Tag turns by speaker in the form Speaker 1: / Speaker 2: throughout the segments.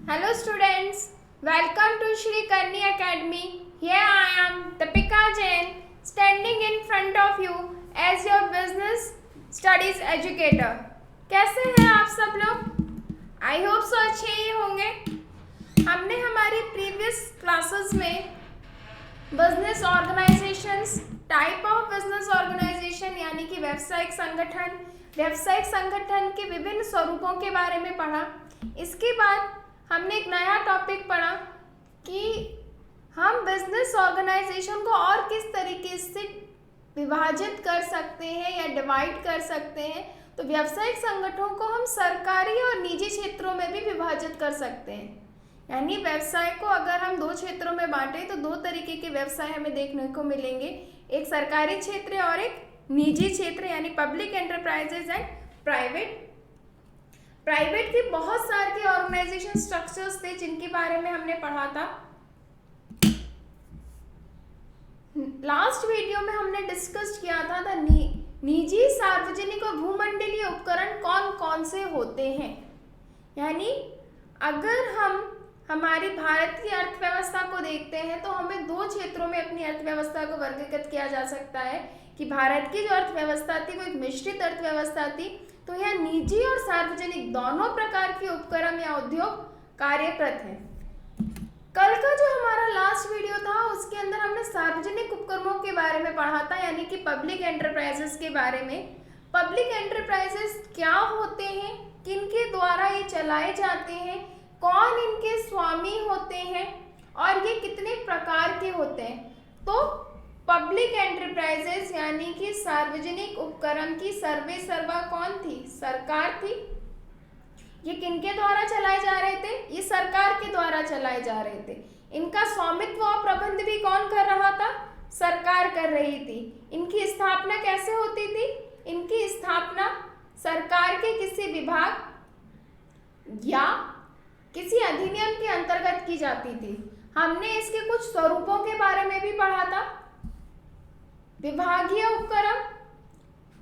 Speaker 1: Hello students, welcome to Shri Karni Academy. Here I am Deepika Jain standing in front of you as your business studies educator. कैसे हैं आप सब लोग? I hope so अच्छे ही होंगे. हमने हमारी प्रीवियस क्लासेस में business organisations, type of business organisation यानी कि व्यावसायिक संगठन के विभिन्न स्वरूपों के बारे में पढ़ा. इसके बाद हमने एक नया टॉपिक पढ़ा कि हम बिजनेस ऑर्गेनाइजेशन को और किस तरीके से विभाजित कर सकते हैं या डिवाइड कर सकते हैं. तो व्यावसायिक संगठनों को हम सरकारी और निजी क्षेत्रों में भी विभाजित कर सकते हैं. यानी व्यवसाय को अगर हम दो क्षेत्रों में बांटें तो दो तरीके के व्यवसाय हमें देखने को मिलेंगे, एक सरकारी क्षेत्र और एक निजी क्षेत्र यानी पब्लिक एंटरप्राइजेज एंड प्राइवेट के बहुत सारे ऑर्गेनाइजेशन स्ट्रक्चर्स थे जिनके बारे में हमने पढ़ा था. लास्ट वीडियो में हमने डिस्कस किया था निजी, सार्वजनिक और भूमंडलीय उपकरण कौन कौन से होते हैं. यानी अगर हम हमारी भारत की अर्थव्यवस्था को देखते हैं तो हमें दो क्षेत्रों में अपनी अर्थव्यवस्था को वर्गीकृत किया जा सकता है कि भारत की जो अर्थव्यवस्था थी वो एक मिश्रित अर्थव्यवस्था थी. तो यह निजी और सार्वजनिक दोनों प्रकार के उपक्रम या उद्योग कार्यरत हैं. कल का जो हमारा लास्ट वीडियो था उसके अंदर हमने सार्वजनिक उपक्रमों के बारे में पढ़ा था यानी कि पब्लिक एंटरप्राइजेस के बारे में. पब्लिक एंटरप्राइजेस क्या होते हैं, किनके द्वारा ये चलाए जाते हैं, कौन इनके स्वामी होते हैं और ये कितने प्रकार के होते हैं. तो पब्लिक एंटरप्राइजेस यानी कि सार्वजनिक उपक्रम की सर्वे सर्वा कौन थी? सरकार थी. ये किनके द्वारा चलाए जा रहे थे? ये सरकार के द्वारा चलाए जा रहे थे. इनका स्वामित्व और प्रबंध भी कौन कर रहा था? सरकार कर रही थी. इनकी स्थापना कैसे होती थी? इनकी स्थापना सरकार के किसी विभाग या किसी अधिनियम के अंतर्गत की जाती थी. हमने इसके कुछ स्वरूपों के बारे में भी पढ़ा था. विभागीय उपक्रम,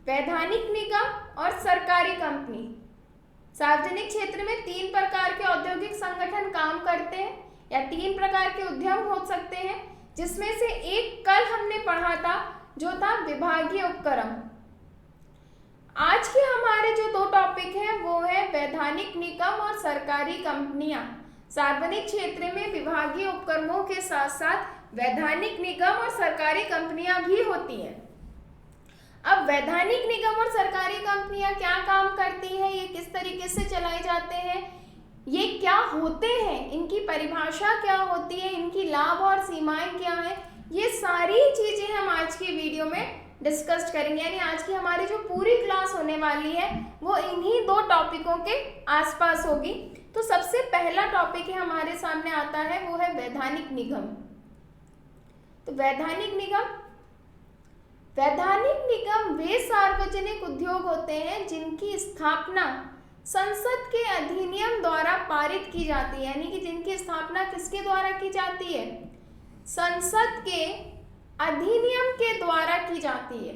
Speaker 1: वैधानिक निगम और सरकारी कंपनी. सार्वजनिक क्षेत्र में तीन प्रकार के औद्योगिक संगठन काम करते हैं या तीन प्रकार के उद्यम हो सकते हैं, जिसमें से एक कल हमने पढ़ा था जो था विभागीय उपक्रम. आज के हमारे जो दो टॉपिक हैं वो है वैधानिक निगम और सरकारी कंपनियां. सार्वजनिक क्षेत्र में विभागीय उपक्रमों के साथ साथ वैधानिक निगम और सरकारी कंपनियां भी होती हैं. अब वैधानिक निगम और सरकारी कंपनियां क्या काम करती हैं, ये किस तरीके से चलाए जाते हैं, ये क्या होते हैं, इनकी परिभाषा क्या होती है, इनकी लाभ और सीमाएं क्या हैं, ये सारी चीजें हम आज की वीडियो में डिस्कस करेंगे. यानी आज की हमारी जो पूरी क्लास होने वाली है वो इन्हीं दो टॉपिकों के आसपास होगी. तो सबसे पहला टॉपिक है हमारे सामने आता है वो है वैधानिक निगम. तो वैधानिक निगम वे सार्वजनिक उद्योग होते हैं जिनकी स्थापना संसद के अधिनियम द्वारा पारित की जाती है. यानी कि जिनकी स्थापना किसके द्वारा की जाती है? संसद के अधिनियम के द्वारा की जाती है.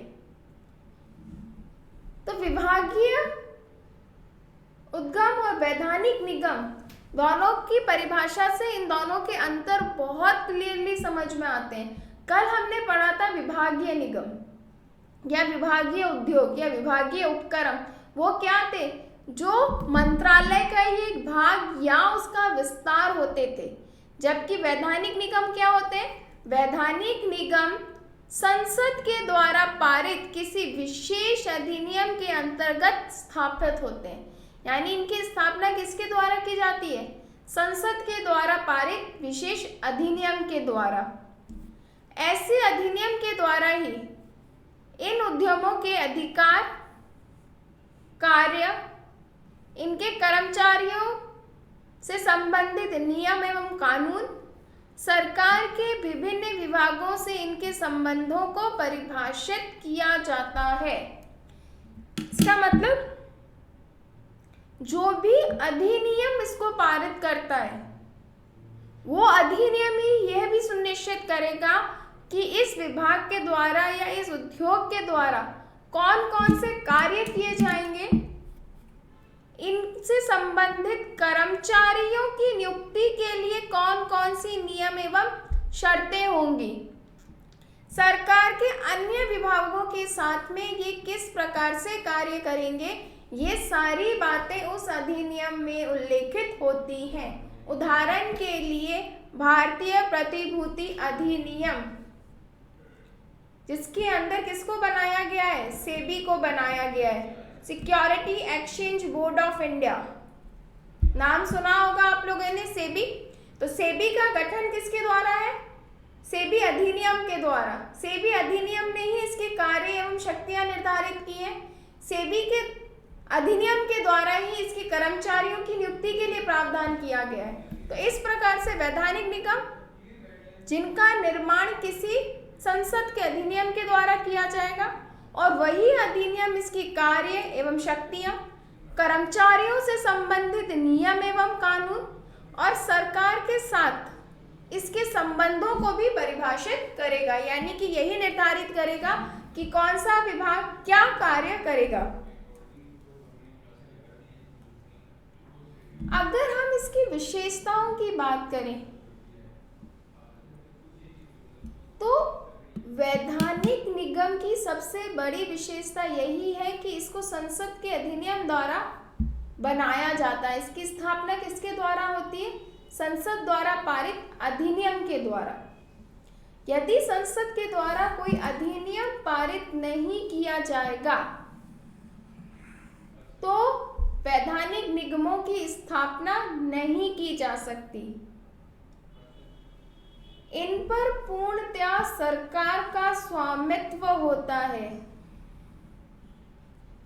Speaker 1: तो विभागीय उद्गम और वैधानिक निगम दोनों की परिभाषा से इन दोनों के अंतर बहुत क्लियरली समझ में आते हैं. कल हमने पढ़ा था विभागीय निगम या विभागीय उद्योग या विभागीय उपक्रम. वो क्या थे? जो मंत्रालय का ही एक भाग या उसका विस्तार होते थे. जबकि वैधानिक निगम क्या होते हैं? वैधानिक निगम संसद के द्वारा पारित किसी विशेष अधिनियम के अंतर्गत स्थापित होते हैं. यानी इनकी स्थापना किसके द्वारा की जाती है? संसद के द्वारा पारित विशेष अधिनियम के द्वारा. ऐसे अधिनियम के द्वारा ही इन उद्यमों के अधिकार, कार्य, इनके कर्मचारियों से संबंधित नियम एवं कानून, सरकार के विभिन्न विभागों से इनके संबंधों को परिभाषित किया जाता है. इसका मतलब जो भी अधिनियम इसको पारित करता है वो अधिनियम ही यह भी सुनिश्चित करेगा कि इस विभाग के द्वारा या इस उद्योग के द्वारा कौन कौन से कार्य किए जाएंगे, इनसे संबंधित कर्मचारियों की नियुक्ति के लिए कौन कौन सी नियम एवं शर्तें होंगी। सरकार के अन्य विभागों के साथ में ये किस प्रकार से कार्य करेंगे, ये सारी बातें उस अधिनियम में उल्लेखित होती हैं। उदाहरण के लिए भारतीय प्रतिभूति अधिनियम, जिसके अंदर किसको बनाया गया है, सेबी को बनाया गया है, security exchange board of India, नाम सुना होगा आप लोगों ने सेबी। तो सेबी का गठन किसके द्वारा है, सेबी अधिनियम के द्वारा। सेबी अधिनियम ने ही इसके कार्य एवं शक्तियां निर्धारित की हैं। सेबी के अधिनियम के द्वारा ही इसके कर्मचारियों की नियुक्ति के लिए प्रावधान किया गया है। तो इस प्रकार से वैधानिक निगम जिनका निर्माण किसी संसद के अधिनियम के द्वारा किया जाएगा और वही अधिनियम इसकी कार्य एवं शक्तियां, कर्मचारियों से संबंधित नियम एवं कानून और सरकार के साथ इसके संबंधों को भी परिभाषित करेगा। यानी कि यही निर्धारित करेगा कि कौन सा विभाग क्या कार्य करेगा। अगर हम इसकी विशेषताओं की बात करें तो वैधानिक निगम की सबसे बड़ी विशेषता यही है कि इसको संसद के अधिनियम द्वारा बनाया जाता है। इसकी स्थापना किसके द्वारा होती है, संसद द्वारा पारित अधिनियम के द्वारा। यदि संसद के द्वारा कोई अधिनियम पारित नहीं किया जाएगा तो वैधानिक निगमों की स्थापना नहीं की जा सकती। इन पर पूर्णतया सरकार का स्वामित्व होता है।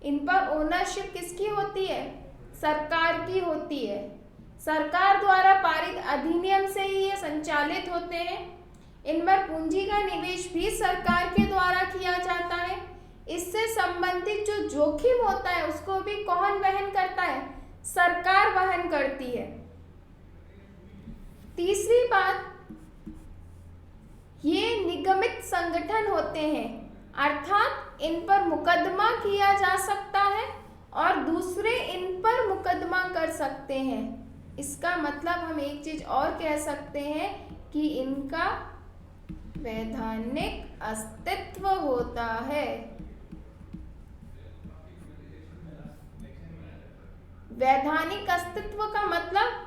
Speaker 1: इन पर ओनरशिप किसकी होती है, सरकार की होती है। सरकार द्वारा पारित अधिनियम से ही ये संचालित होते हैं। इनमें पूंजी का निवेश भी सरकार के द्वारा किया जाता है। इससे संबंधित जो जोखिम होता है उसको भी कौन वहन करता है, सरकार वहन करती है। तीसरी बात, ये निगमित संगठन होते हैं, अर्थात इन पर मुकदमा किया जा सकता है और दूसरे इन पर मुकदमा कर सकते हैं। इसका मतलब हम एक चीज और कह सकते हैं कि इनका वैधानिक अस्तित्व होता है। वैधानिक अस्तित्व का मतलब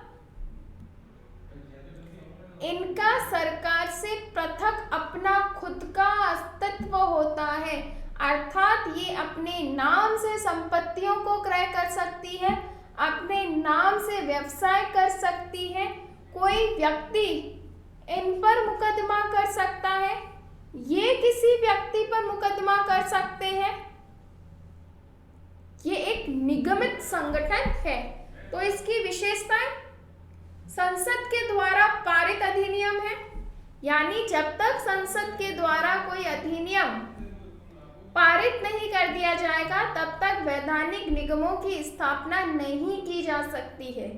Speaker 1: इनका सरकार से पृथक अपना खुद का अस्तित्व होता है, अर्थात ये अपने नाम से संपत्तियों को क्रय कर सकती है, अपने नाम से व्यवसाय कर सकती है। कोई व्यक्ति इन पर मुकदमा कर सकता है, ये किसी व्यक्ति पर मुकदमा कर सकते हैं। ये एक निगमित संगठन है। तो इसकी विशेषताएं, संसद के द्वारा पारित अधिनियम है, यानी जब तक संसद के द्वारा कोई अधिनियम पारित नहीं कर दिया जाएगा तब तक वैधानिक निगमों की स्थापना नहीं की जा सकती है।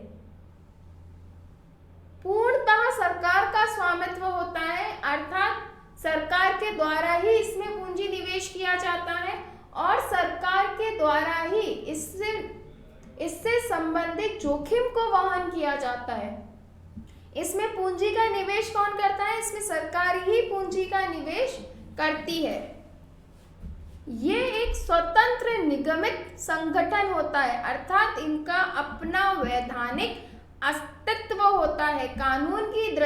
Speaker 1: पूर्णतः सरकार का स्वामित्व होता है, अर्थात सरकार के द्वारा ही इसमें पूंजी निवेश किया जाता है और सरकार के द्वारा ही इससे संबंधित जोखिम को वहन किया जाता है। इसमें पूंजी का निवेश कौन करता है, इसमें सरकार ही पूंजी का निवेश करती है। ये एक स्वतंत्र निगमित संगठन होता है, अर्थात इनका अपना वैधानिक अस्तित्व होता है। कानून की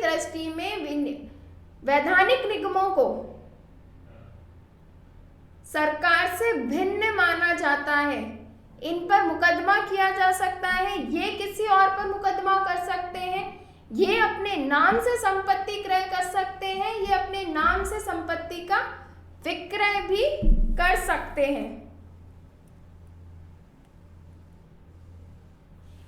Speaker 1: दृष्टि में वैधानिक निगमों को सरकार से भिन्न माना जाता है। इन पर मुकदमा किया जा सकता है, ये किसी और पर मुकदमा कर सकते हैं, ये अपने नाम से संपत्ति क्रय कर सकते हैं, ये अपने नाम से संपत्ति का विक्रय भी कर सकते हैं।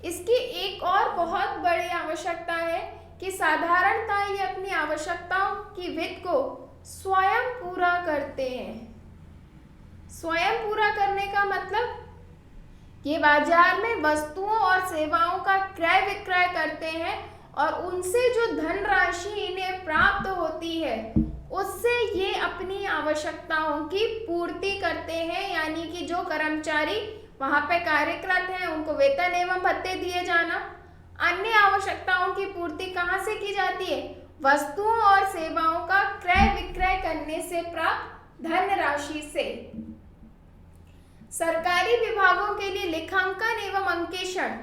Speaker 1: इसकी एक और बहुत बड़ी आवश्यकता है कि साधारणतः ये अपनी आवश्यकताओं की वित्त को स्वयं पूरा करते हैं। स्वयं पूरा करने का मतलब ये बाजार में वस्तुओं और सेवाओं का क्रय विक्रय करते हैं और उनसे जो धनराशि इन्हें प्राप्त होती है उससे ये अपनी आवश्यकताओं की पूर्ति करते हैं, यानी कि जो कर्मचारी वहां पे कार्यरत हैं उनको वेतन एवं भत्ते दिए जाना। अन्य आवश्यकताओं की पूर्ति कहाँ से की जाती है? वस्तुओं और सेवाओं का क्रय विक्रय करने से प्राप्त धनराशि से। सरकारी विभागों के लिए लेखांकन एवं अंकेक्षण,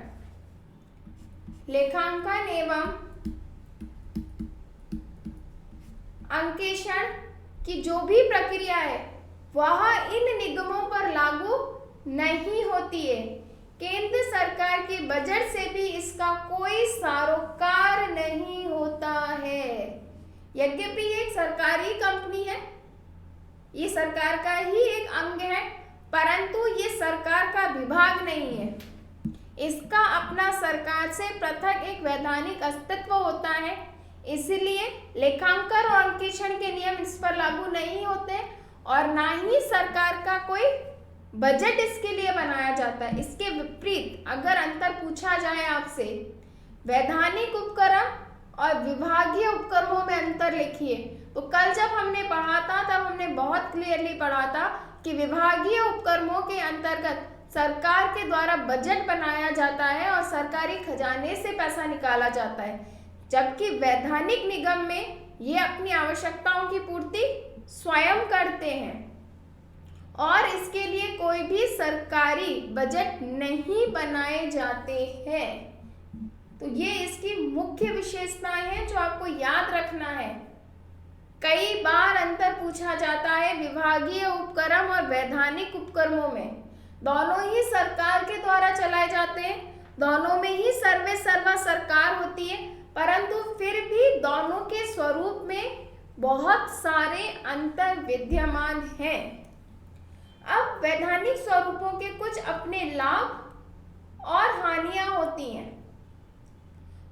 Speaker 1: लेखांकन एवं अंकेक्षण की जो भी प्रक्रिया है वह इन निगमों पर लागू नहीं होती है। केंद्र सरकार के बजट से भी इसका कोई सरोकार नहीं होता है। यद्यपि ये एक सरकारी कंपनी है, ये सरकार का ही एक अंग है, परंतु ये सरकार का विभाग नहीं है। इसका अपना सरकार से पृथक एक वैधानिक अस्तित्व होता है, इसलिए लेखांकन और अंकेक्षण के नियम इस पर लागू नहीं होते और ना ही सरकार का कोई बजट इसके लिए बनाया जाता है। इसके विपरीत अगर अंतर पूछा जाए आपसे, वैधानिक उपक्रम और विभागीय उपक्रमों में अंतर लिखिए, तो कल जब हमने पढ़ा था तब हमने बहुत क्लियरली पढ़ा था कि विभागीय उपक्रमों के अंतर्गत सरकार के द्वारा बजट बनाया जाता है और सरकारी खजाने से पैसा निकाला जाता है, जबकि वैधानिक निगम में ये अपनी आवश्यकताओं की पूर्ति स्वयं करते हैं और इसके लिए कोई भी सरकारी बजट नहीं बनाए जाते हैं। तो ये इसकी मुख्य विशेषताएं हैं जो आपको याद रखना है। कई बार अंतर पूछा जाता है विभागीय उपक्रम और वैधानिक उपक्रमों में। दोनों ही सरकार के द्वारा चलाए जाते हैं, दोनों में ही सर्वे सर्वा सरकार होती है, परंतु फिर भी दोनों के स्वरूप में बहुत सारे अंतर विद्यमान हैं। अब वैधानिक स्वरूपों के कुछ अपने लाभ और हानियां होती हैं।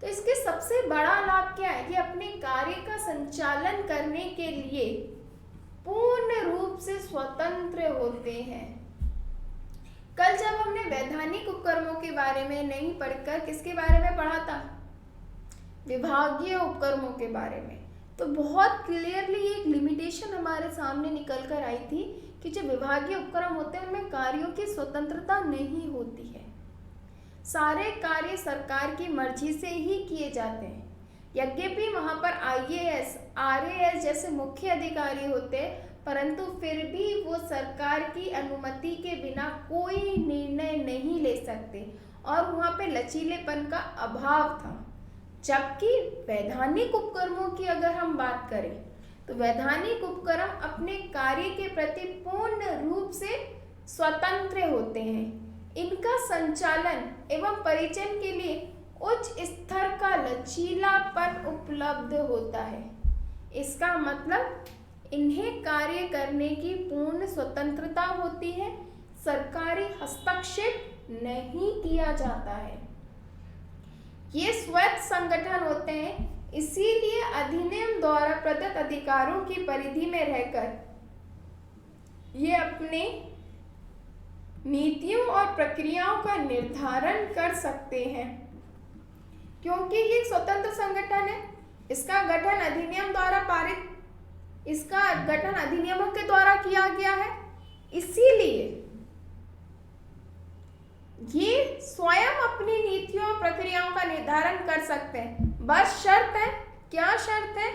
Speaker 1: तो इसके सबसे बड़ा लाभ क्या है? ये अपने कार्य का संचालन करने के लिए पूर्ण रूप से स्वतंत्र होते हैं। कल जब हमने वैधानिक उपक्रमों के बारे में नहीं पढ़कर किसके बारे में पढ़ा था? विभागीय उपक्रमों के बारे में। तो बहुत क्लियरली एक लिमिटेशन हमारे सामने निकल कर आई थी कि जो विभागीय उपक्रम होते हैं उनमें कार्यों की स्वतंत्रता नहीं होती है। सारे कार्य सरकार की मर्जी से ही किए जाते हैं। यद्यपि वहाँ पर IAS, RAS जैसे मुख्य अधिकारी होते हैं, परंतु फिर भी वो सरकार की अनुमति के बिना कोई निर्णय नहीं ले सकते और वहाँ पे लचीलेपन का अभाव था। जबकि वैधानिक उपक्रमों की अगर हम बात करें तो वैधानिक उपक्रम अपने कार्य के प्रति पूर्ण रूप से स्वतंत्र होते हैं। इनका संचालन एवं परिचालन के लिए उच्च स्तर का लचीलापन उपलब्ध होता है। इसका मतलब इन्हें कार्य करने की पूर्ण स्वतंत्रता होती है, सरकारी हस्तक्षेप नहीं किया जाता है। ये स्वायत्त संगठन होते हैं, इसीलिए अधिनियम द्वारा प्रदत्त अधिकारों की परिधि में रहकर ये अपने नीतियों और प्रक्रियाओं का निर्धारण कर सकते हैं। क्योंकि ये स्वतंत्र संगठन है, इसका गठन अधिनियमों के द्वारा किया गया है, इसीलिए ये स्वयं अपनी नीतियों और प्रक्रियाओं का निर्धारण कर सकते हैं। बस शर्त है, क्या शर्त है?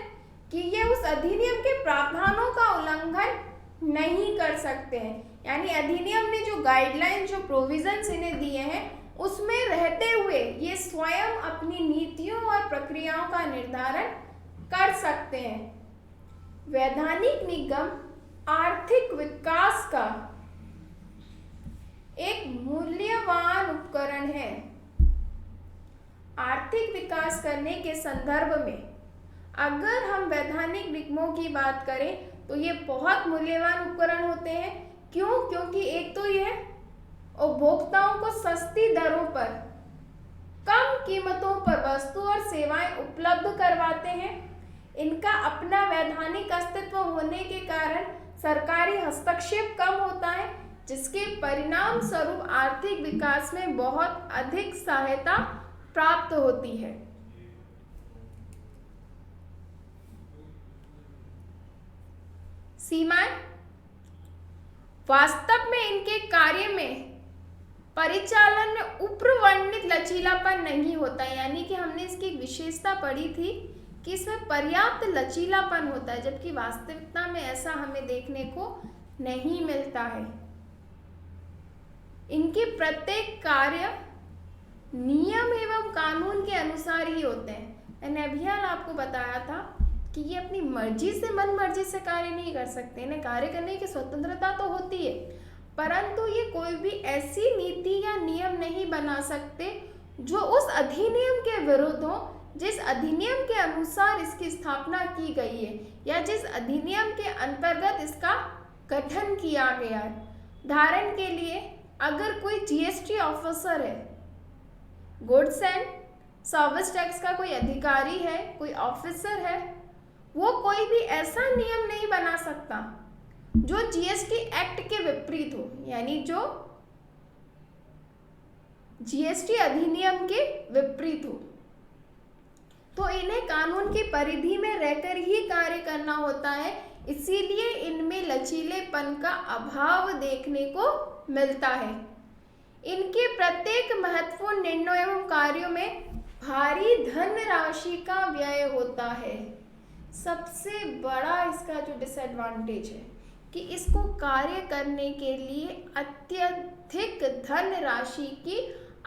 Speaker 1: कि ये उस अधिनियम के प्रावधानों का उल्लंघन नहीं कर सकते हैं। यानी अधिनियम ने जो गाइडलाइन, जो प्रोविजंस इन्हें दिए हैं, उसमें रहते हुए ये स्वयं अपनी नीतियों और प्रक्रियाओं का निर्धारण कर सकते हैं। वैधानिक निगम आर्थिक विकास का एक मूल्यवान उपकरण है। आर्थिक विकास करने के संदर्भ में अगर हम वैधानिक निगमों की बात करें तो ये बहुत मूल्यवान उपकरण होते हैं। क्यों? क्योंकि एक तो ये उपभोक्ताओं को सस्ती दरों पर, कम कीमतों पर वस्तु और सेवाएं उपलब्ध करवाते हैं। इनका अपना वैधानिक अस्तित्व होने के कारण सरकारी हस्तक्षेप कम होता है, जिसके परिणाम स्वरूप आर्थिक विकास में बहुत अधिक सहायता प्राप्त होती है। सीमाएं वास्तव में इनके कार्य में परिचालन में ऊपरवर्णित लचीलापन नहीं होता, यानी कि हमने इसकी विशेषता पढ़ी थी कि इसमें पर्याप्त लचीलापन होता है, जबकि वास्तविकता में ऐसा हमें देखने को नहीं मिलता है। इनके प्रत्येक कार्य नियम एवं कानून के अनुसार ही होते हैं। मैंने अभी हाल आपको बताया था कि ये अपनी मर्जी से मन मर्जी से कार्य नहीं कर सकते, इन्हें कार्य करने की स्वतंत्रता तो होती है, परंतु ये कोई भी ऐसी नीति या नियम नहीं बना सकते जो उस अधिनियम के विरुद्ध हो जिस अधिनियम के अनुसार इसकी स्थापना की गई है या जिस अधिनियम के अंतर्गत इसका गठन किया गया है। उदाहरण के लिए, अगर कोई जीएसटी ऑफिसर है, गुड्स एंड सर्विस टैक्स का कोई अधिकारी है, कोई ऑफिसर है, वो कोई भी ऐसा नियम नहीं बना सकता जो जीएसटी एक्ट के विपरीत हो, यानी जो जीएसटी अधिनियम के विपरीत हो। तो इन्हें कानून की परिधि में रहकर ही कार्य करना होता है, इसीलिए इनमें लचीलेपन का अभाव देखने को मिलता है। इनके प्रत्येक महत्वपूर्ण निर्णयों एवं कार्यों में भारी धन राशि का व्यय होता है। सबसे बड़ा इसका जो डिसएडवांटेज है कि इसको कार्य करने के लिए अत्यधिक धन राशि की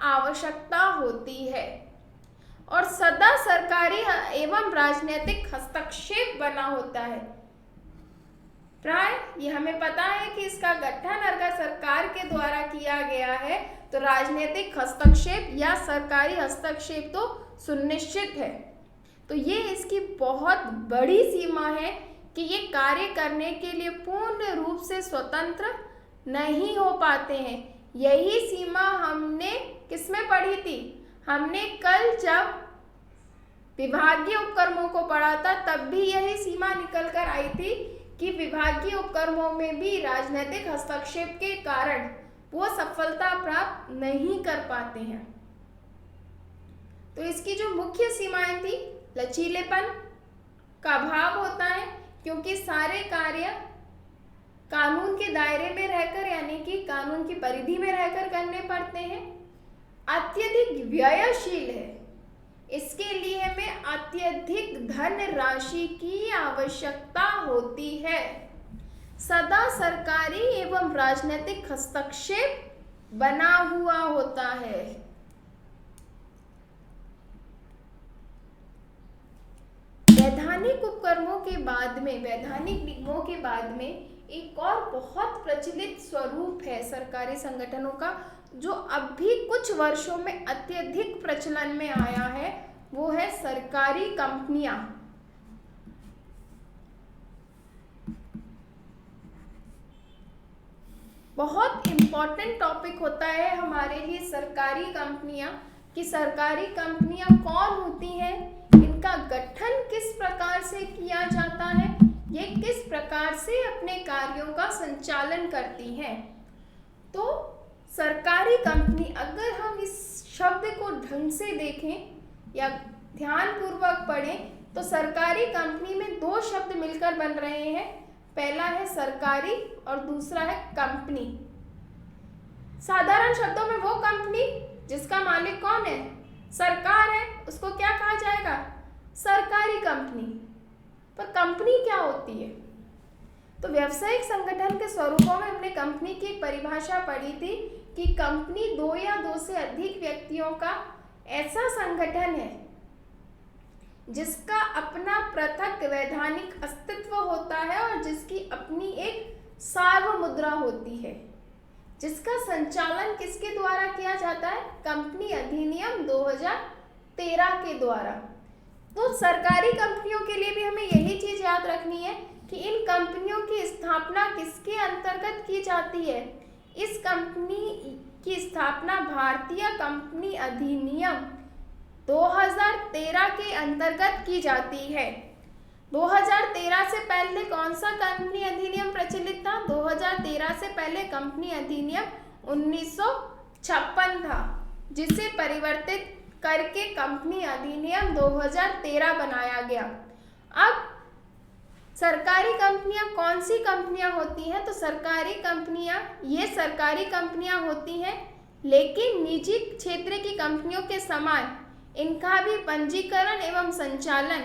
Speaker 1: आवश्यकता होती है और सदा सरकारी एवं राजनीतिक हस्तक्षेप बना होता है। प्राय ये हमें पता है कि इसका गठन अगर सरकार के द्वारा किया गया है तो राजनीतिक हस्तक्षेप या सरकारी हस्तक्षेप तो सुनिश्चित है। तो ये इसकी बहुत बड़ी सीमा है कि ये कार्य करने के लिए पूर्ण रूप से स्वतंत्र नहीं हो पाते हैं। यही सीमा हमने किसमें पढ़ी थी? हमने कल जब विभागीय उपक्रमों को पढ़ा था तब भी यही सीमा निकल कर आई थी कि विभागीय उपक्रमों में भी राजनीतिक हस्तक्षेप के कारण वो सफलता प्राप्त नहीं कर पाते हैं। तो इसकी जो मुख्य सीमाएं थी, लचीलेपन का अभाव होता है क्योंकि सारे कार्य कानून के दायरे में रहकर यानी कि कानून की परिधि में रहकर करने पड़ते हैं। अत्यधिक व्ययशील है, इसके लिए हमें अत्यधिक धन राशि की आवश्यकता होती है। सदा सरकारी एवं राजनीतिक हस्तक्षेप बना हुआ होता है। वैधानिक उपक्रमों के बाद में, वैधानिक निगमों के बाद में एक और बहुत प्रचलित स्वरूप है सरकारी संगठनों का, जो अब भी कुछ वर्षों में अत्यधिक प्रचलन में आया है, वो है सरकारी कंपनियां। बहुत इम्पोर्टेंट टॉपिक होता है हमारे लिए सरकारी कंपनियां, कि सरकारी कंपनियां कौन होती हैं, इनका गठन किस प्रकार से किया जाता है, ये किस प्रकार से अपने कार्यों का संचालन करती हैं। तो सरकारी कंपनी, अगर हम इस शब्द को ढंग से देखें या ध्यानपूर्वक पढ़ें तो सरकारी कंपनी में दो शब्द मिलकर बन रहे हैं। पहला है सरकारी और दूसरा है कंपनी। साधारण शब्दों में वो कंपनी जिसका मालिक कौन है, सरकार है, उसको क्या कहा जाएगा, सरकारी कंपनी। पर कंपनी क्या होती है? तो व्यावसायिक संगठन के स्वरूपों में हमने कंपनी की एक परिभाषा पढ़ी थी कि कंपनी दो या दो से अधिक व्यक्तियों का ऐसा संगठन है जिसका अपना पृथक वैधानिक अस्तित्व होता है और जिसकी अपनी एक सार्वमुद्रा होती है, जिसका संचालन किसके द्वारा किया जाता है, कंपनी अधिनियम 2013 के द्वारा। तो सरकारी कंपनियों के लिए भी हमें यही चीज याद रखनी है कि इन कंपनियों की स्थापना किसके अंतर्गत की जाती है। इस कंपनी की स्थापना भारतीय कंपनी अधिनियम 2013 के अंतर्गत की जाती है। 2013 से पहले कौन सा कंपनी अधिनियम प्रचलित था? 2013 से पहले कंपनी अधिनियम 1956 था, जिसे परिवर्तित करके कंपनी अधिनियम 2013 बनाया गया। अब सरकारी कंपनियां कौन सी कंपनियां होती हैं? तो सरकारी कंपनियां, ये सरकारी कंपनियां होती हैं, लेकिन निजी क्षेत्र की कंपनियों के समान इनका भी पंजीकरण एवं संचालन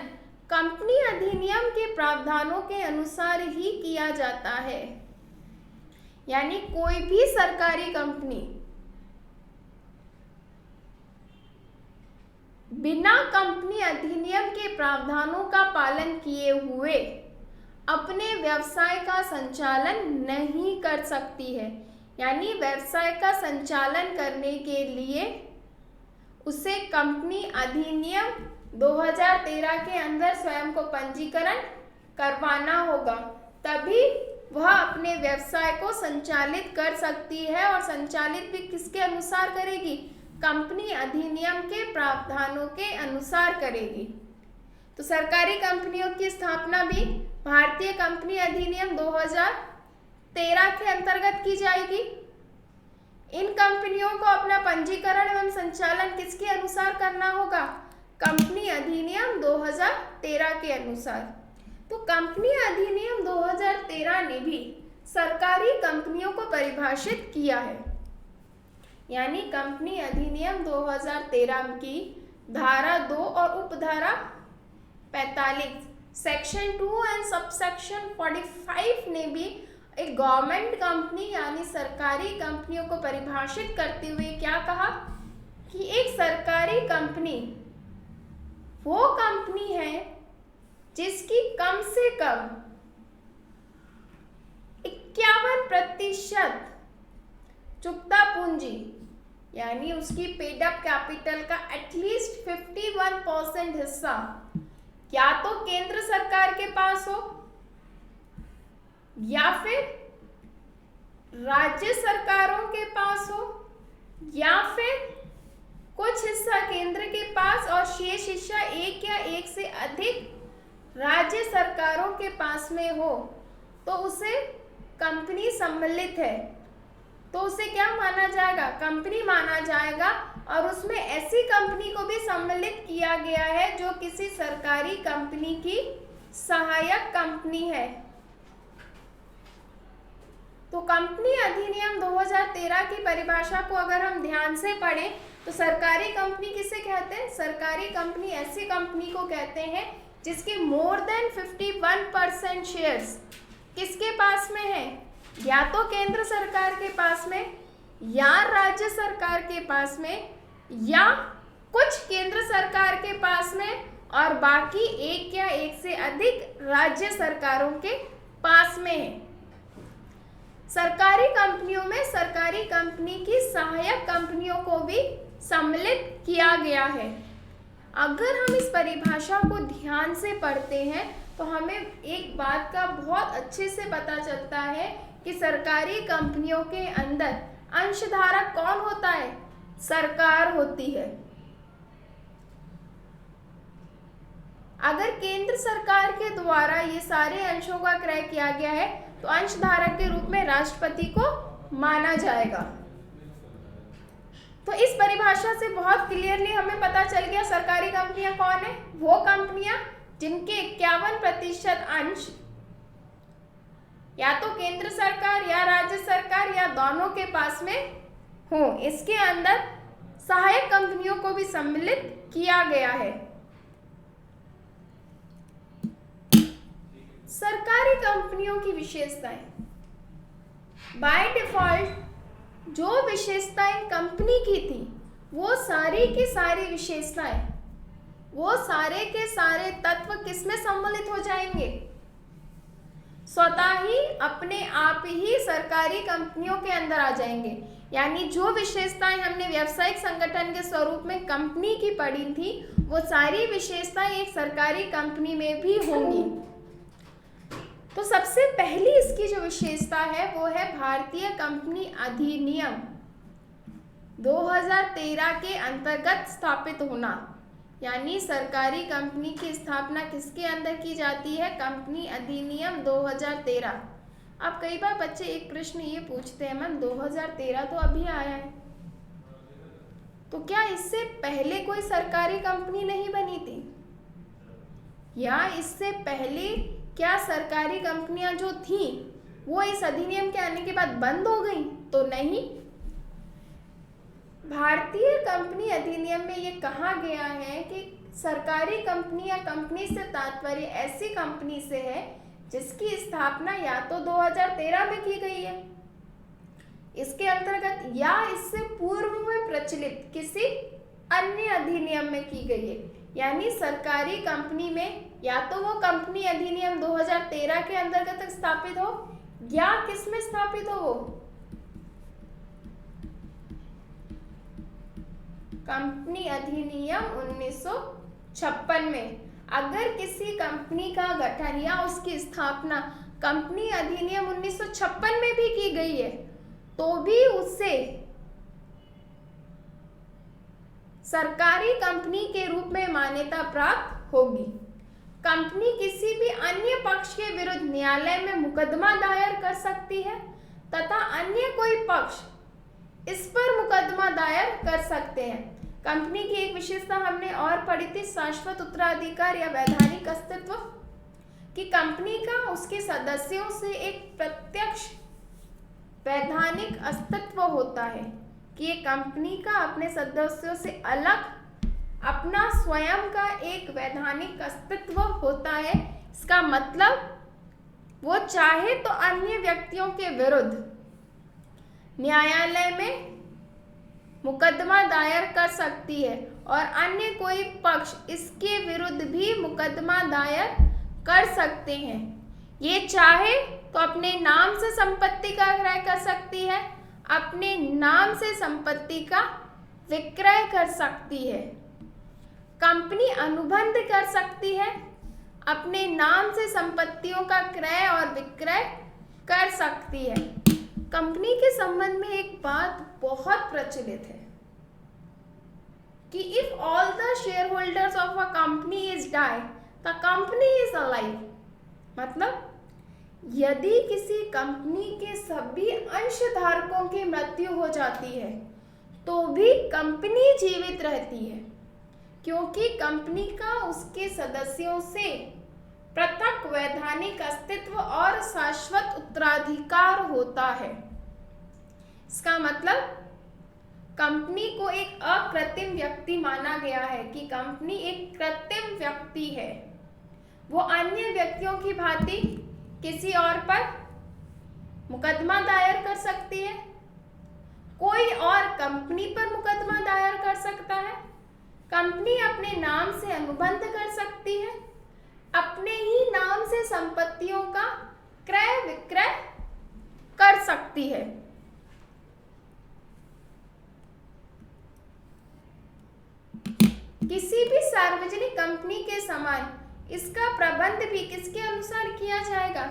Speaker 1: कंपनी अधिनियम के प्रावधानों के अनुसार ही किया जाता है। यानी कोई भी सरकारी कंपनी बिना कंपनी अधिनियम के प्रावधानों का पालन किए हुए अपने व्यवसाय का संचालन नहीं कर सकती है। यानी व्यवसाय का संचालन करने के लिए उसे कंपनी अधिनियम 2013 के अंदर स्वयं को पंजीकरण करवाना होगा, तभी वह अपने व्यवसाय को संचालित कर सकती है। और संचालित भी किसके अनुसार करेगी? कंपनी अधिनियम के प्रावधानों के अनुसार करेगी। तो सरकारी कंपनियों की स्थापना भी भारतीय कंपनी अधिनियम 2013 के अंतर्गत की जाएगी। इन कंपनियों को अपना पंजीकरण एवं संचालन किसके अनुसार करना होगा? कंपनी अधिनियम 2013 के अनुसार। तो कंपनी अधिनियम 2013 ने भी सरकारी कंपनियों को परिभाषित किया है। यानी कंपनी अधिनियम 2013 की धारा 2 और उपधारा 45 सेक्शन 2 एंड सबसेक्शन 45 ने भी एक गवर्नमेंट कंपनी यानी सरकारी कंपनियों को परिभाषित करते हुए क्या कहा कि एक सरकारी कंपनी वो कंपनी है जिसकी कम से कम 51% चुकता पूंजी यानी उसकी पेड अप कैपिटल का एटलीस्ट 51% हिस्सा या तो केंद्र सरकार के पास हो या फिर राज्य सरकारों के पास हो या फिर कुछ हिस्सा केंद्र के पास और शेष हिस्सा एक या एक से अधिक राज्य सरकारों के पास में हो, तो उसे कंपनी सम्मिलित है, तो उसे क्या माना जाएगा? कंपनी माना जाएगा। और उसमें ऐसी कंपनी को भी सम्मिलित किया गया है जो किसी सरकारी कंपनी की सहायक कंपनी है। तो कंपनी अधिनियम 2013 की परिभाषा को अगर हम ध्यान से पढ़ें तो सरकारी कंपनी किसे कहते हैं? सरकारी कंपनी ऐसी कंपनी को कहते हैं जिसके मोर देन 51% शेयर्स किसके पास में है? या तो केंद्र सरकार के पास में या राज्य सरकार के पास में या कुछ केंद्र सरकार के पास में और बाकी एक या एक से अधिक राज्य सरकारों के पास में है। सरकारी कंपनियों में सरकारी कंपनी की सहायक कंपनियों को भी सम्मिलित किया गया है। अगर हम इस परिभाषा को ध्यान से पढ़ते हैं तो हमें एक बात का बहुत अच्छे से पता चलता है कि सरकारी कंपनियों के अंदर अंशधारक कौन होता है? सरकार होती है। अगर केंद्र सरकार के द्वारा ये सारे अंशों का क्रय किया गया है तो अंशधारक के रूप में राष्ट्रपति को माना जाएगा। तो इस परिभाषा से बहुत क्लियरली हमें पता चल गया सरकारी कंपनियां कौन है? वो कंपनियां जिनके 51% अंश या तो केंद्र सरकार या राज्य सरकार या दोनों के पास में हो। इसके अंदर सहायक कंपनियों को भी सम्मिलित किया गया है। सरकारी कंपनियों की विशेषताएं, बाय डिफॉल्ट जो विशेषताएं कंपनी की थी वो सारी की सारी विशेषताएं, वो सारे के सारे तत्व किसमें सम्मिलित हो जाएंगे? स्वतः ही अपने आप ही सरकारी कंपनियों के अंदर आ जाएंगे। यानी जो विशेषताएं हमने व्यावसायिक संगठन के स्वरूप में कंपनी की पढ़ी थी वो सारी विशेषताएं एक सरकारी कंपनी में भी होंगी। तो सबसे पहली इसकी जो विशेषता है वो है भारतीय कंपनी अधिनियम 2013 के अंतर्गत स्थापित होना। यानी सरकारी कंपनी की स्थापना किसके अंदर की जाती है? कंपनी अधिनियम 2013। अब कई बार बच्चे एक प्रश्न ये पूछते हैं, मैम 2013 तो अभी आया है, तो क्या इससे पहले कोई सरकारी कंपनी नहीं बनी थी? या इससे पहले क्या सरकारी कंपनियां जो थीं वो इस अधिनियम के आने के बाद बंद हो गई? तो नहीं। भारतीय कंपनी अधिनियम में ये कहा गया है कि सरकारी कंपनी या कंपनी से तात्पर्य ऐसी कंपनी से है जिसकी स्थापना या तो 2013 में की गई है, इसके अंतर्गत या इससे पूर्व में प्रचलित किसी अन्य अधिनियम में की गई है। यानी सरकारी कंपनी में या तो वो कंपनी अधिनियम 2013 के अंतर्गत स्थापित हो या किस में स्थापित हो, वो कंपनी अधिनियम 1956 में। अगर किसी कंपनी का गठन या उसकी स्थापना कंपनी अधिनियम 1956 में भी की गई है तो भी उससे सरकारी कंपनी के रूप में मान्यता प्राप्त होगी। कंपनी किसी भी अन्य पक्ष के विरुद्ध न्यायालय में मुकदमा दायर कर सकती है तथा अन्य कोई पक्ष इस पर मुकदमा दायर कर सकते हैं। कंपनी की एक विशेषता हमने और पढ़ी थी, शाश्वत उत्तराधिकार या वैधानिक अस्तित्व, कि कंपनी का उसके सदस्यों से एक प्रत्यक्ष वैधानिक अस्तित्व होता है, कि ये कंपनी का अपने सदस्यों से अलग अपना स्वयं का एक वैधानिक अस्तित्व होता है। इसका मतलब वो चाहे तो अन्य व्यक्तियों के विरुद्ध न्यायालय में मुकदमा दायर कर सकती है और अन्य कोई पक्ष इसके विरुद्ध भी मुकदमा दायर कर सकते हैं। ये चाहे तो अपने नाम से संपत्ति का क्रय कर सकती है, अपने नाम से संपत्ति का विक्रय कर सकती है, कंपनी अनुबंध कर सकती है, अपने नाम से संपत्तियों का क्रय और विक्रय कर सकती है। कंपनी के संबंध में एक बात बहुत प्रचलित है कि if all the shareholders of a company is die the company is alive. मतलब यदि किसी कंपनी के सभी अंशधारकों की मृत्यु हो जाती है तो भी कंपनी जीवित रहती है, क्योंकि कंपनी का उसके सदस्यों से पृथक वैधानिक अस्तित्व और शाश्वत उत्तराधिकार होता है। इसका मतलब कंपनी को एक अकृत्रिम व्यक्ति माना गया है, कि कंपनी एक कृत्रिम व्यक्ति है। वो अन्य व्यक्तियों की भांति किसी और पर मुकदमा दायर कर सकती है, कोई और कंपनी पर मुकदमा दायर कर सकता है, कंपनी अपने नाम से अनुबंध कर सकती है, अपने ही नाम से संपत्तियों का क्रय विक्रय कर सकती है। किसी भी सार्वजनिक कंपनी के समान इसका प्रबंध भी किसके अनुसार किया जाएगा?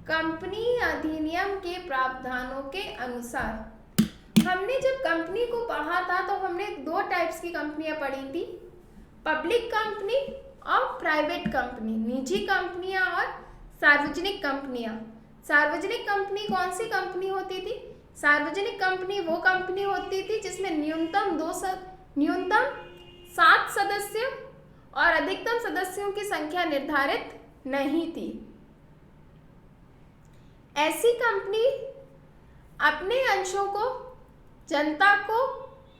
Speaker 1: कंपनी अधिनियम के प्रावधानों के अनुसार। हमने जब कंपनी को पढ़ा था तो हमने दो टाइप्स की कंपनियां पढ़ी थी, पब्लिक कंपनी और प्राइवेट कंपनी, निजी कंपनियां और सार्वजनिक कंपनियां। सार्वजनिक कंपनी कौन सी कंपनी होती थी? सार्वजनिक कंपनी वो कंपनी होती थी जिसमें न्यूनतम 7 सदस्य और अधिकतम सदस्यों की संख्या निर्धारित नहीं थी। ऐसी कंपनी अपने अंशों को जनता को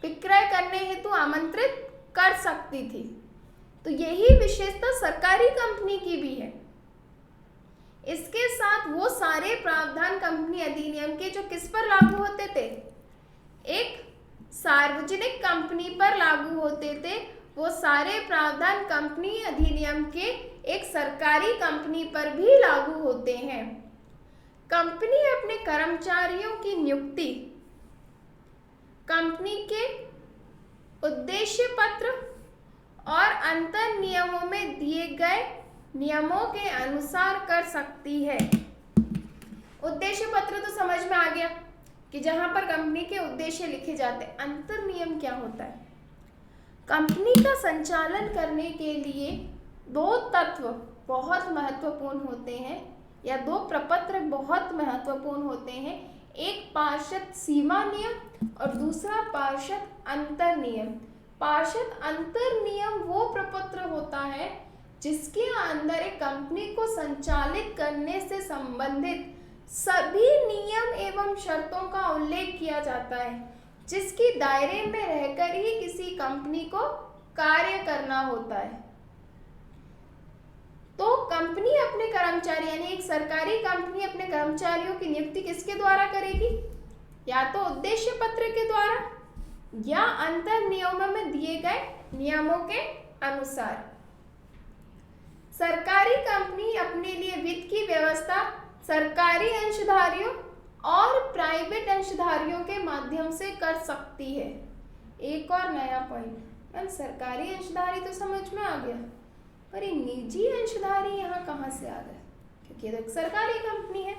Speaker 1: विक्रय करने हेतु आमंत्रित कर सकती थी। तो यही विशेषता सरकारी कंपनी की भी है। इसके साथ वो सारे प्रावधान कंपनी अधिनियम के जो किस पर लागू होते थे? एक सार्वजनिक कंपनी पर लागू होते थे, वो सारे प्रावधान कंपनी अधिनियम के एक सरकारी कंपनी पर भी लागू होते हैं। कंपनी अपने कर्मचारियों की नियुक्ति कंपनी के उद्देश्य पत्र और अंतर नियमों में दिए गए नियमों के अनुसार कर सकती है। उद्देश्य पत्र तो समझ में आ गया कि जहां पर कंपनी के उद्देश्य लिखे जाते हैं। अंतर नियम क्या होता है? कंपनी का संचालन करने के लिए 2 तत्व बहुत महत्वपूर्ण होते हैं, या 2 प्रपत्र बहुत महत्वपूर्ण होते हैं। एक पार्षद सीमा नियम और दूसरा पार्षद अंतर नियम। पार्षद अंतर नियम वो प्रपत्र होता है जिसके अंदर एक कंपनी को संचालित करने से संबंधित सभी नियम एवं शर्तों का उल्लेख किया जाता है, जिसकी दायरे में रहकर ही किसी कंपनी को कार्य करना होता है। तो कंपनी अपने कर्मचारी यानी एक सरकारी कंपनी अपने कर्मचारियों की नियुक्ति किसके द्वारा करेगी? या तो उद्देश्य पत्र के द्वारा या अंतर नियमों में दिए गए नियमों के अनुसार। सरकारी कंपनी अपने लिए वित्त की व्यवस्था सरकारी अंशधारियों और प्राइवेट अंशधारियों के माध्यम से कर सकती है। एक और नया पॉइंट, मैम सरकारी अंशधारी तो समझ में आ गया, पर ये निजी अंशधारी यहाँ कहाँ से आ गए? क्योंकि ये तो एक सरकारी कंपनी है।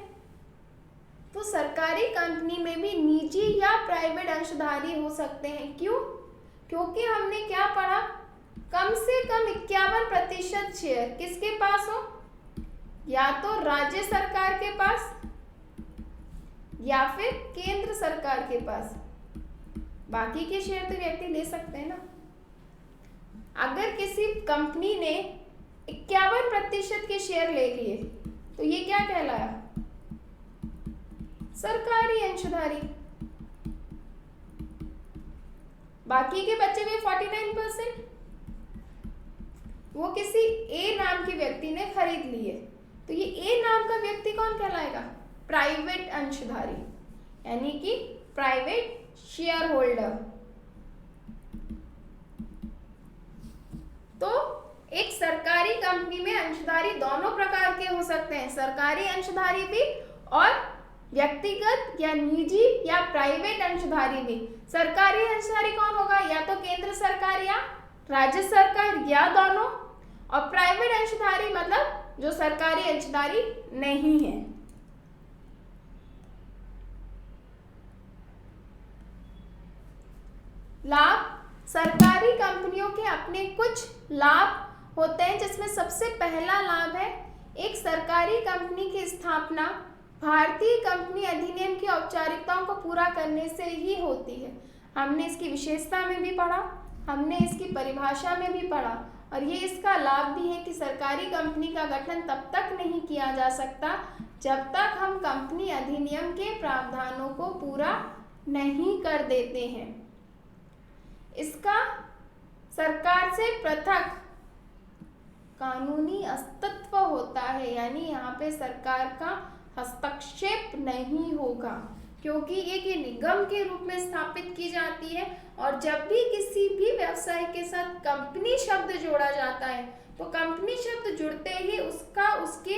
Speaker 1: तो सरकारी कंपनी में भी निजी या प्राइवेट अंशधारी हो सकते हैं। क्यों? क्योंकि हमने क्या पढ़ा, कम से कम 51% शेयर किसके पास हो? या तो राज्य सरकार के पास या फिर केंद्र सरकार के पास। बाकी के शेयर तो व्यक्ति ले सकते हैं ना। अगर किसी कंपनी ने 51% के शेयर ले लिए तो ये क्या कहलाया? सरकारी अंशधारी। बाकी के बचे हुए 49% वो किसी ए नाम के व्यक्ति ने खरीद लिए, तो ये ए नाम का व्यक्ति कौन कहलाएगा? प्राइवेट अंशधारी, यानी कि प्राइवेट शेयर होल्डर। तो एक सरकारी कंपनी में अंशधारी दोनों प्रकार के हो सकते हैं, सरकारी अंशधारी भी और व्यक्तिगत या निजी या प्राइवेट अंशधारी भी। सरकारी अंशधारी कौन होगा? या तो केंद्र सरकार या राज्य सरकार या दोनों। और प्राइवेट अंशधारी मतलब जो सरकारी अंशधारी नहीं है। लाभ, सरकारी कंपनियों के अपने कुछ लाभ होते हैं, जिसमें सबसे पहला लाभ है एक सरकारी कंपनी की स्थापना भारतीय कंपनी अधिनियम की औपचारिकताओं को पूरा करने से ही होती है। हमने इसकी विशेषता में भी पढ़ा, हमने इसकी परिभाषा में भी पढ़ा, और ये इसका लाभ भी है कि सरकारी कंपनी का गठन तब तक नहीं किया जा सकता जब तक हम कंपनी अधिनियम के प्रावधानों को पूरा नहीं कर देते हैं। इसका सरकार से पृथक कानूनी अस्तित्व होता है, यानी यहाँ पे सरकार का हस्तक्षेप नहीं होगा, क्योंकि ये निगम के रूप में स्थापित की जाती है। और जब भी किसी भी व्यवसाय के साथ कंपनी शब्द जोड़ा जाता है तो कंपनी शब्द जुड़ते ही उसका उसके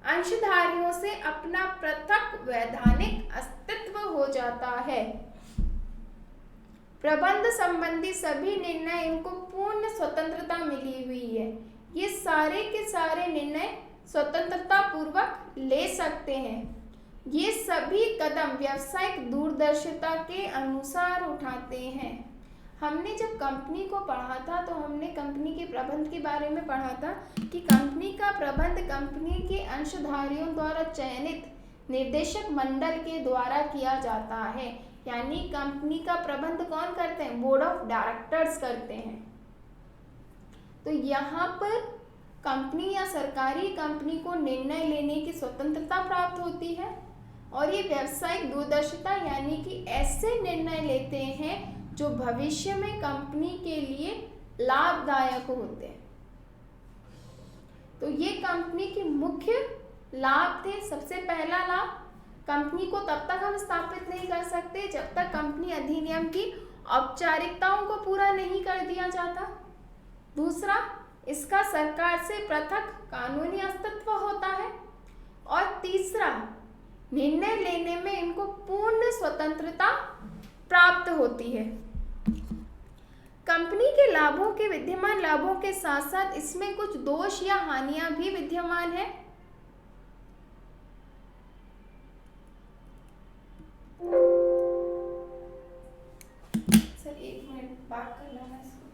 Speaker 1: अंशधारियों से अपना पृथक वैधानिक अस्तित्व हो जाता है। प्रबंध संबंधी सभी निर्णय इनको पूर्ण स्वतंत्रता मिली हुई है। ये सारे के सारे निर्णय स्वतंत्रता पूर्वक ले सकते हैं। ये सभी कदम व्यावसायिक दूरदर्शिता के अनुसार उठाते हैं। हमने जब कंपनी को पढ़ा था तो हमने कंपनी के प्रबंध के बारे में पढ़ा था कि कंपनी का प्रबंध कंपनी के अंशधारियों द्वारा चयनित निर्देशक मंडल के द्वारा किया जाता है। यानी कंपनी का प्रबंध कौन करते हैं? बोर्ड ऑफ डायरेक्टर्स करते हैं। तो यहाँ पर कंपनी या सरकारी कंपनी को निर्णय लेने की स्वतंत्रता प्राप्त होती है और ये व्यावसायिक दूरदर्शिता यानी कि ऐसे निर्णय लेते हैं जो भविष्य में कंपनी के लिए लाभदायक होते हैं। तो ये कंपनी के मुख्य लाभ थे। सबसे पहला लाभ, कंपनी को तब तक हम स्थापित नहीं कर सकते जब तक कंपनी अधिनियम की औपचारिकताओं को पूरा नहीं कर दिया जाता। दूसरा, इसका सरकार से पृथक कानूनी अस्तित्व होता है। और तीसरा, निर्णय लेने में इनको पूर्ण स्वतंत्रता प्राप्त होती है। कंपनी के लाभों के विद्यमान लाभों के साथ साथ इसमें कुछ दोष या हानियां भी विद्यमान है। सर 1 मिनट बात कर लेना इसको।